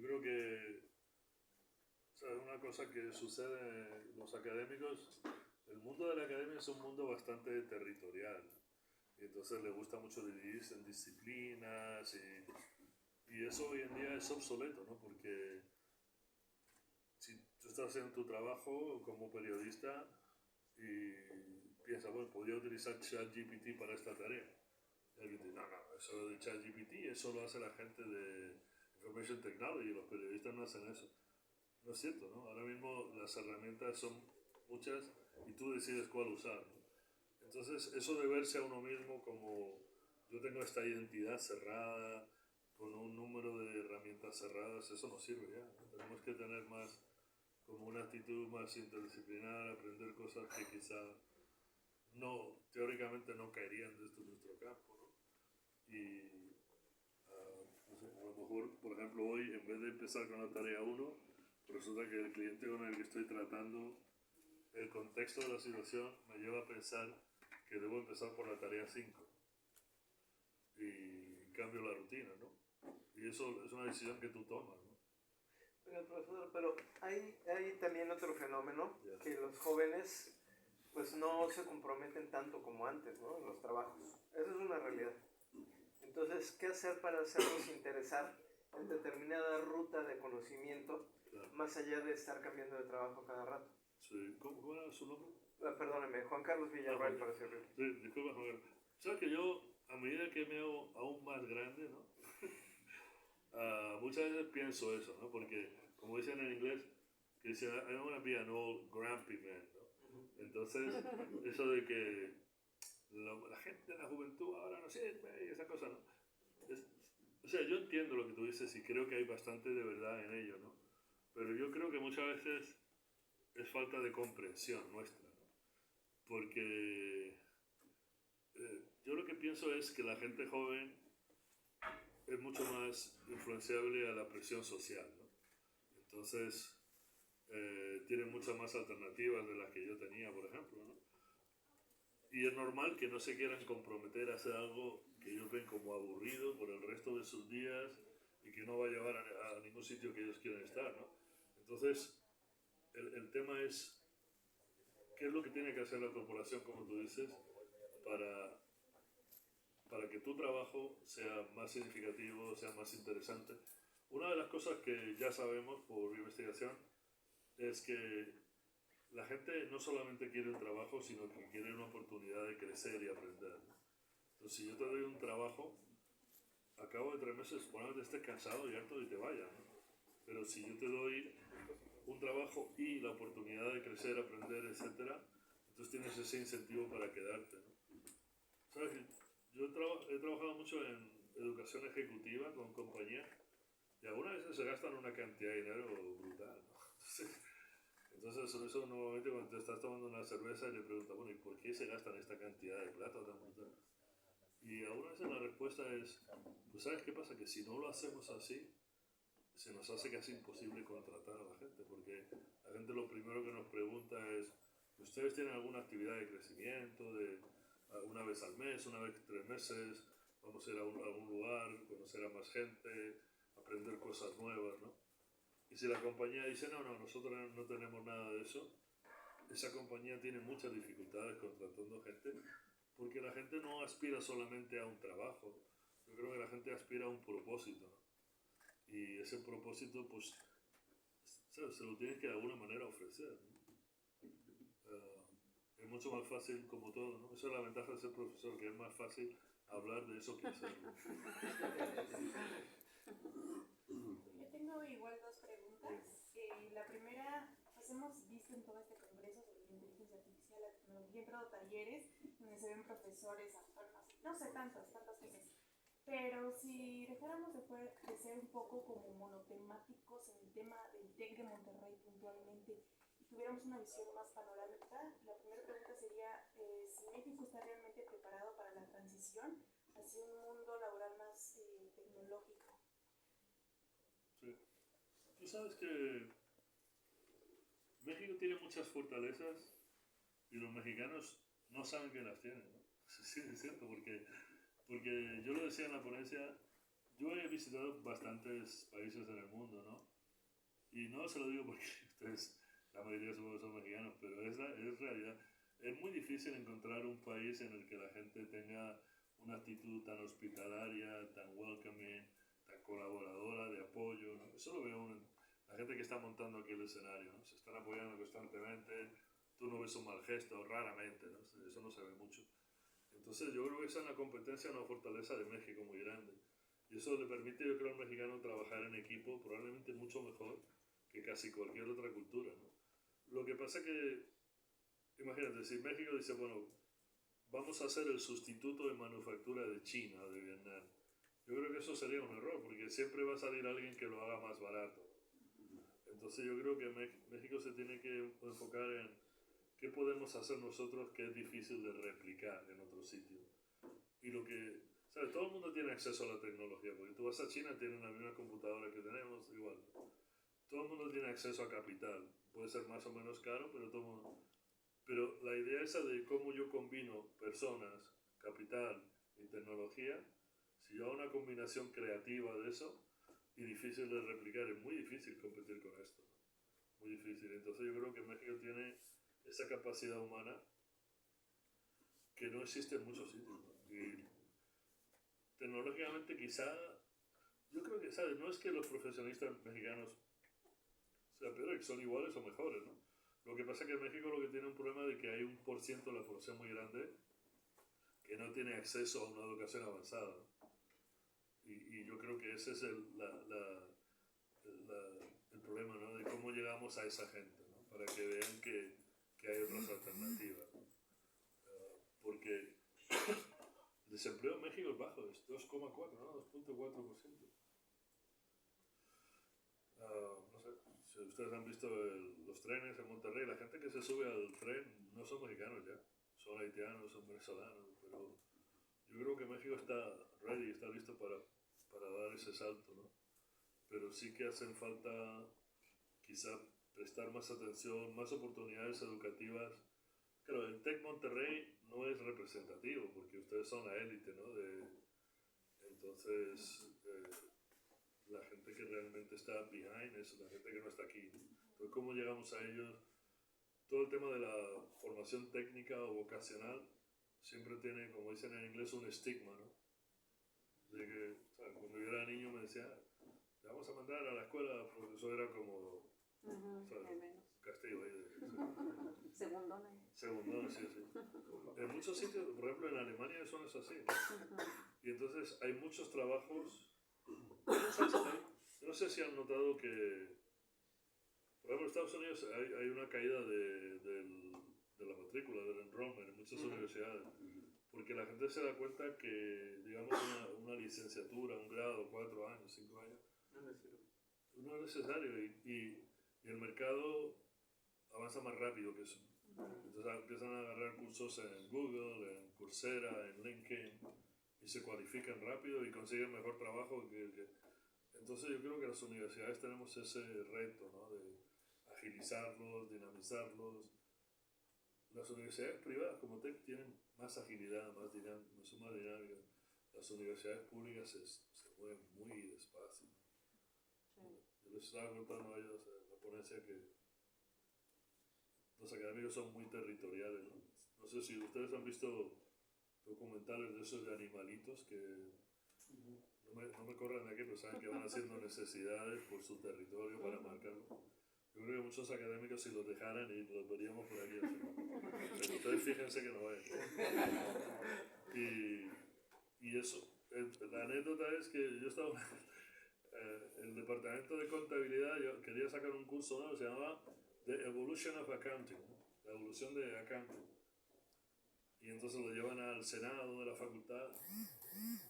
yo creo que, ¿sabes? Una cosa que sucede en los académicos, el mundo de la academia es un mundo bastante territorial. Y entonces le gusta mucho dividirse en disciplinas y eso hoy en día es obsoleto, ¿no? Porque si tú estás haciendo tu trabajo como periodista y piensas, bueno, podría utilizar ChatGPT para esta tarea. Y alguien dice, no, no, eso de ChatGPT, eso lo hace la gente de Information Technology, los periodistas no hacen eso. No es cierto, ¿no? Ahora mismo las herramientas son muchas y tú decides cuál usar, ¿no? Entonces, eso de verse a uno mismo como yo tengo esta identidad cerrada, con un número de herramientas cerradas, eso no sirve ya, ¿no? Tenemos que tener más, como una actitud más interdisciplinar, aprender cosas que quizá no, teóricamente no caerían desde nuestro campo, ¿no? Y no sé, a lo mejor, por ejemplo, hoy, en vez de empezar con la tarea uno, resulta que el cliente con el que estoy tratando, el contexto de la situación me lleva a pensar que debo empezar por la tarea 5 y cambio la rutina, ¿no? Y eso es una decisión que tú tomas, ¿no? Oiga, profesor, pero hay también otro fenómeno, Ya. que los jóvenes pues no se comprometen tanto como antes, ¿no? En los trabajos. Esa es una realidad. Entonces, ¿qué hacer para hacerlos interesar en determinada ruta de conocimiento, Claro. más allá de estar cambiando de trabajo cada rato? Sí. ¿Cómo era su nombre? Perdóneme, Juan Carlos Villarroel, para servirle. Sí, disculpa, Juan. ¿Sabes que yo, a medida que me hago aún más grande, ¿no? Muchas veces pienso eso, ¿no? Porque, como dicen en inglés, que dice, I don't want to be an old grumpy man, ¿no? Entonces, eso de que la gente de la juventud ahora no sirve y esa cosa, ¿no? Es, o sea, yo entiendo lo que tú dices y creo que hay bastante de verdad en ello, ¿no? Pero yo creo que muchas veces es falta de comprensión nuestra, ¿no? Porque yo lo que pienso es que la gente joven es mucho más influenciable a la presión social, ¿no? Entonces, tienen muchas más alternativas de las que yo tenía, por ejemplo, ¿no? Y es normal que no se quieran comprometer a hacer algo que ellos ven como aburrido por el resto de sus días y que no va a llevar a ningún sitio que ellos quieran estar, ¿no? Entonces, el tema es qué es lo que tiene que hacer la corporación, como tú dices, para, para que tu trabajo sea más significativo, sea más interesante. Una de las cosas que ya sabemos por investigación es que la gente no solamente quiere un trabajo, sino que quiere una oportunidad de crecer y aprender. Entonces, si yo te doy un trabajo, a cabo de 3 meses, probablemente estés cansado y harto y te vayas, ¿no? Pero si yo te doy un trabajo y la oportunidad de crecer, aprender, etcétera, entonces tienes ese incentivo para quedarte, ¿no? ¿Sabes? Yo he trabajado mucho en educación ejecutiva con compañías y algunas veces se gastan una cantidad de dinero brutal, ¿no? Entonces, sobre eso normalmente cuando te estás tomando una cerveza y le preguntas, bueno, ¿y por qué se gastan esta cantidad de plata tan brutal? Y algunas veces la respuesta es, pues ¿sabes qué pasa? Que si no lo hacemos así, se nos hace casi imposible contratar a la gente, porque la gente lo primero que nos pregunta es, ¿ustedes tienen alguna actividad de crecimiento, de una vez al mes, una vez 3 meses, vamos a ir a algún lugar, conocer a más gente, aprender cosas nuevas, ¿no? Y si la compañía dice, no, no, nosotros no tenemos nada de eso, esa compañía tiene muchas dificultades contratando gente, porque la gente no aspira solamente a un trabajo, yo creo que la gente aspira a un propósito, ¿no? Y ese propósito, pues, ¿sabes? Se lo tienes que de alguna manera ofrecer, ¿no? Es mucho más fácil, como todo, ¿no? Esa es la ventaja de ser profesor, que es más fácil hablar de eso que hacerlo. Yo tengo igual dos preguntas. La primera, pues hemos visto en todo este congreso sobre la inteligencia artificial, la tecnología, he entrado a talleres donde se ven profesores, autónomos, no sé, tantas cosas. Pero si dejáramos de ser un poco como monotemáticos en el tema del TEC de Monterrey puntualmente y tuviéramos una visión más panorámica, la primera pregunta sería si México está realmente preparado para la transición hacia un mundo laboral más tecnológico. Sí. Tú sabes que México tiene muchas fortalezas y los mexicanos no saben que las tienen, ¿no? Sí, es cierto, porque yo lo decía en la ponencia, yo he visitado bastantes países en el mundo, ¿no? Y no se lo digo porque ustedes, la mayoría supongo que son mexicanos, pero es realidad. Es muy difícil encontrar un país en el que la gente tenga una actitud tan hospitalaria, tan welcoming, tan colaboradora, de apoyo, ¿no? Eso lo veo en la gente que está montando aquí el escenario, ¿no? Se están apoyando constantemente, tú no ves un mal gesto, raramente, ¿no? Eso no se ve mucho. Entonces yo creo que esa es una competencia, una fortaleza de México muy grande. Y eso le permite, yo creo, al mexicano trabajar en equipo probablemente mucho mejor que casi cualquier otra cultura, ¿no? Lo que pasa que, imagínate, si México dice, bueno, vamos a hacer el sustituto de manufactura de China o de Vietnam, yo creo que eso sería un error, porque siempre va a salir alguien que lo haga más barato. Entonces yo creo que México se tiene que enfocar en qué podemos hacer nosotros que es difícil de replicar en otro sitio. Y lo que, ¿sabes? Todo el mundo tiene acceso a la tecnología, porque tú vas a China, tienen la misma computadora que tenemos, igual. Todo el mundo tiene acceso a capital. Puede ser más o menos caro, pero todo el mundo... Pero la idea esa de cómo yo combino personas, capital y tecnología, si yo hago una combinación creativa de eso, y difícil de replicar, es muy difícil competir con esto. Muy difícil. Entonces yo creo que México tiene esa capacidad humana que no existe en muchos sitios, ¿no? Y tecnológicamente quizá, yo creo que, ¿sabes? No es que los profesionistas mexicanos sean peores, son iguales o mejores, ¿no? Lo que pasa es que México lo que tiene un problema de que hay 1% de la población muy grande que no tiene acceso a una educación avanzada, ¿no? Y yo creo que ese es el problema, ¿no? De cómo llegamos a esa gente, ¿no? Para que vean que hay otras alternativas, ¿no? Porque el desempleo en México es bajo, es 2,4, ¿no? 2,4%. No sé, si ustedes han visto los trenes en Monterrey, la gente que se sube al tren no son mexicanos ya, son haitianos, son venezolanos, pero yo creo que México está ready, está listo para dar ese salto, ¿no? Pero sí que hacen falta quizá prestar más atención, más oportunidades educativas. Claro, el TEC Monterrey no es representativo porque ustedes son la élite, ¿no? Entonces, la gente que realmente está behind es la gente que no está aquí, ¿no? Entonces, ¿cómo llegamos a ellos? Todo el tema de la formación técnica o vocacional siempre tiene, como dicen en inglés, un estigma, ¿no? De que, ¿sabes? Cuando yo era niño me decía, te vamos a mandar a la escuela, porque eso era como, ¿sabes? Castigo ahí. Segundón. Segundón, sí, sí. En muchos sitios, por ejemplo en Alemania eso no es así. Y entonces hay muchos trabajos. No sé si han notado que, por ejemplo, en Estados Unidos hay una caída de la matrícula, del enrollment en muchas universidades. Porque la gente se da cuenta que, digamos, una licenciatura, un grado, 4 años, 5 años, no es necesario. Y el mercado avanza más rápido que eso. Entonces empiezan a agarrar cursos en Google, en Coursera, en LinkedIn, y se cualifican rápido y consiguen mejor trabajo Entonces yo creo que las universidades tenemos ese reto, ¿no? De agilizarlos, dinamizarlos. Las universidades privadas como TEC tienen más agilidad, son más dinámicas. Las universidades públicas se mueven muy despacio. Yo les estaba contando a ellos en la ponencia que los académicos son muy territoriales, ¿no? No sé si ustedes han visto documentales de esos de animalitos que no me corran de aquí, pero saben que van haciendo necesidades por su territorio para marcarlo. Yo creo que muchos académicos si los dejaran y los veríamos por aquí así. Pero ustedes fíjense que no es. Y eso, la anécdota es que yo estaba en el departamento de contabilidad, yo quería sacar un curso nuevo, se llamaba The Evolution of Accounting, ¿no? La evolución de accounting. Y entonces lo llevan al Senado de la facultad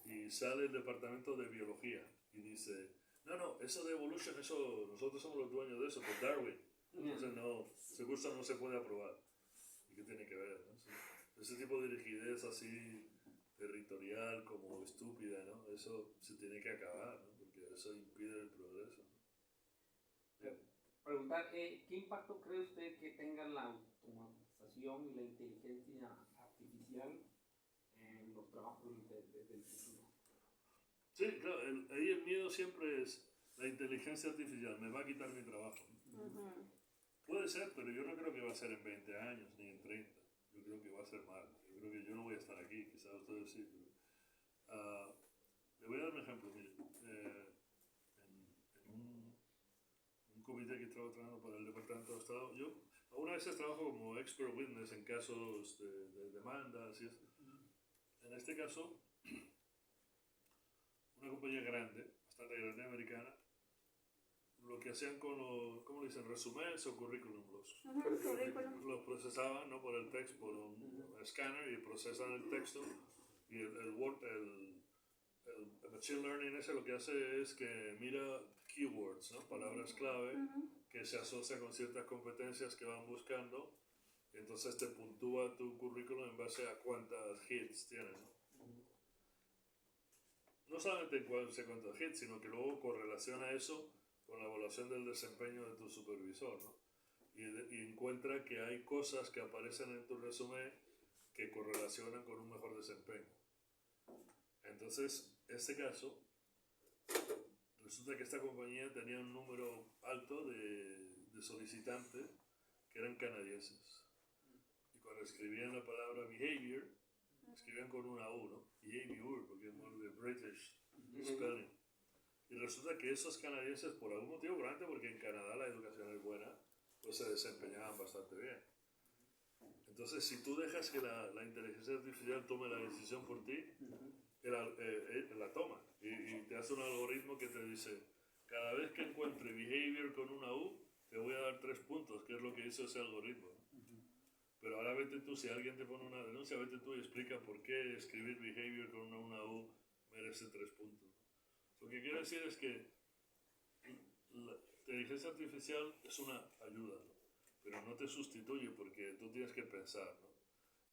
y sale el departamento de biología y dice, no, eso de evolution, eso nosotros somos los dueños de eso, por Darwin. Entonces no, ese curso no se puede aprobar. ¿Y qué tiene que ver, no? Ese tipo de rigidez así territorial, como estúpida, ¿no? Eso se tiene que acabar, ¿no? Porque eso impide el progreso, ¿no? Preguntar, ¿qué impacto cree usted que tenga la automatización y la inteligencia artificial en los trabajos del futuro? Sí, claro, ahí el miedo siempre es la inteligencia artificial, me va a quitar mi trabajo. Puede ser, pero yo no creo que va a ser en 20 años ni en 30. Yo creo que va a ser mal. Yo creo que yo no voy a estar aquí, quizás ustedes sí. Pero, le voy a dar un ejemplo. Mire, en un comité que estaba trabajando para el Departamento de Estado, yo algunas veces trabajo como expert witness en casos de demandas y eso. En este caso, una compañía grande, bastante grande americana, lo que hacían con los, ¿cómo le dicen? Resumés o currículum. Currículum. Los procesaban, ¿no? Por el texto, por un escáner y procesan el texto y el Machine Learning ese lo que hace es que mira keywords, ¿no? Palabras clave que se asocian con ciertas competencias que van buscando y entonces te puntúa tu currículum en base a cuántas hits tienes, ¿no? No solamente en cuántos hits, sino que luego correlaciona eso con la evaluación del desempeño de tu supervisor, ¿no? Y encuentra que hay cosas que aparecen en tu resumen que correlacionan con un mejor desempeño. Entonces, en este caso, resulta que esta compañía tenía un número alto de solicitantes que eran canadienses. Y cuando escribían la palabra behavior, escribían con una U, ¿no? Behavior, porque es more de British spelling. Y resulta que esos canadienses, por algún motivo, probablemente porque en Canadá la educación es buena, pues se desempeñaban bastante bien. Entonces, si tú dejas que la inteligencia artificial tome la decisión por ti, la toma y te hace un algoritmo que te dice, cada vez que encuentre behavior con una U, te voy a dar 3 puntos, que es lo que hizo ese algoritmo, ¿no? Pero ahora vete tú, si alguien te pone una denuncia, vete tú y explica por qué escribir behavior con una U merece 3 puntos. Lo que quiero decir es que la inteligencia artificial es una ayuda, ¿no? Pero no te sustituye porque tú tienes que pensar, ¿no?